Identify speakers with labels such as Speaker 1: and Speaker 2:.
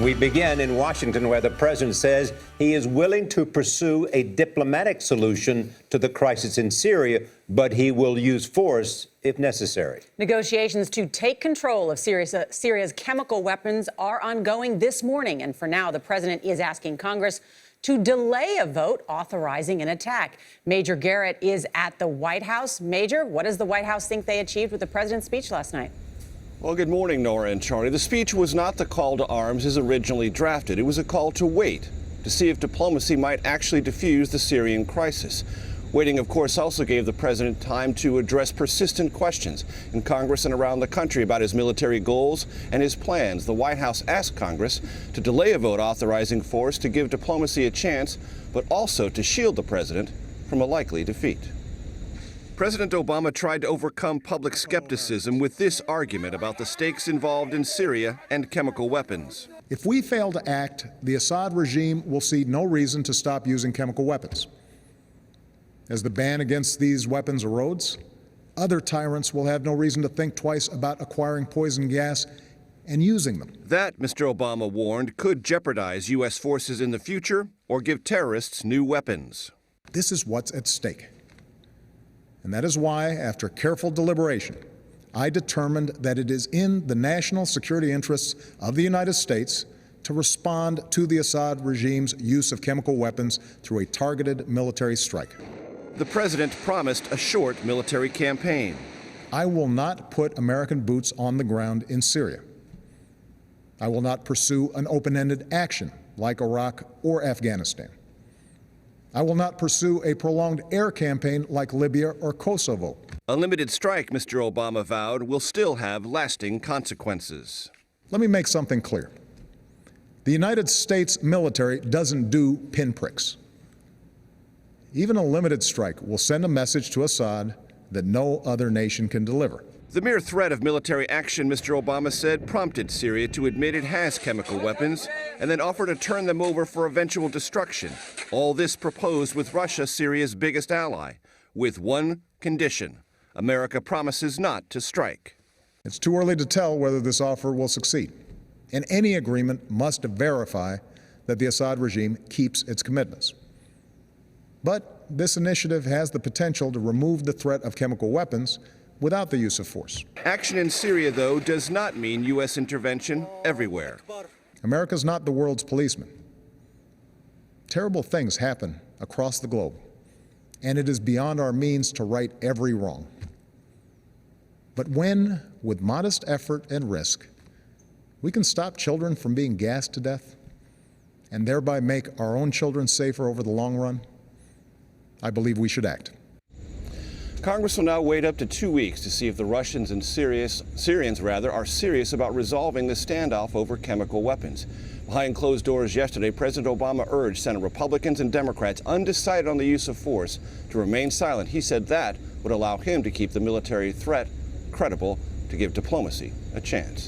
Speaker 1: We begin in Washington, where the president says he is willing to pursue a diplomatic solution to the crisis in Syria, but he will use force if necessary.
Speaker 2: Negotiations to take control of Syria's chemical weapons are ongoing this morning. And for now, the president is asking Congress to delay a vote authorizing an attack. Major Garrett is at the White House. Major, what does the White House think they achieved with the president's speech last night?
Speaker 3: Well, good morning, Nora and Charlie. The speech was not the call to arms as originally drafted. It was a call to wait, to see if diplomacy might actually defuse the Syrian crisis. Waiting, of course, also gave the president time to address persistent questions in Congress and around the country about his military goals and his plans. The White House asked Congress to delay a vote authorizing force to give diplomacy a chance, but also to shield the president from a likely defeat. President Obama tried to overcome public skepticism with this argument about the stakes involved in Syria and chemical weapons.
Speaker 4: If we fail to act, the Assad regime will see no reason to stop using chemical weapons. As the ban against these weapons erodes, other tyrants will have no reason to think twice about acquiring poison gas and using them.
Speaker 3: That, Mr. Obama warned, could jeopardize U.S. forces in the future or give terrorists new weapons.
Speaker 4: This is what's at stake. And that is why, after careful deliberation, I determined that it is in the national security interests of the United States to respond to the Assad regime's use of chemical weapons through a targeted military strike.
Speaker 3: The president promised a short military campaign.
Speaker 4: I will not put American boots on the ground in Syria. I will not pursue an open-ended action like Iraq or Afghanistan. I will not pursue a prolonged air campaign like Libya or Kosovo.
Speaker 3: A limited strike, Mr. Obama vowed, will still have lasting consequences.
Speaker 4: Let me make something clear. The United States military doesn't do pinpricks. Even a limited strike will send a message to Assad that no other nation can deliver.
Speaker 3: The mere threat of military action, Mr. Obama said, prompted Syria to admit it has chemical weapons and then offer to turn them over for eventual destruction. All this proposed with Russia, Syria's biggest ally, with one condition: America promises not to strike.
Speaker 4: It's too early to tell whether this offer will succeed, and any agreement must verify that the Assad regime keeps its commitments. But this initiative has the potential to remove the threat of chemical weapons without the use of force.
Speaker 3: Action in Syria, though, does not mean U.S. intervention everywhere.
Speaker 4: America's not the world's policeman. Terrible things happen across the globe, and it is beyond our means to right every wrong. But when, with modest effort and risk, we can stop children from being gassed to death and thereby make our own children safer over the long run, I believe we should act.
Speaker 3: Congress will now wait up to 2 weeks to see if the Russians and Syrians are serious about resolving the standoff over chemical weapons. Behind closed doors yesterday, President Obama urged Senate Republicans and Democrats undecided on the use of force to remain silent. He said that would allow him to keep the military threat credible, to give diplomacy a chance.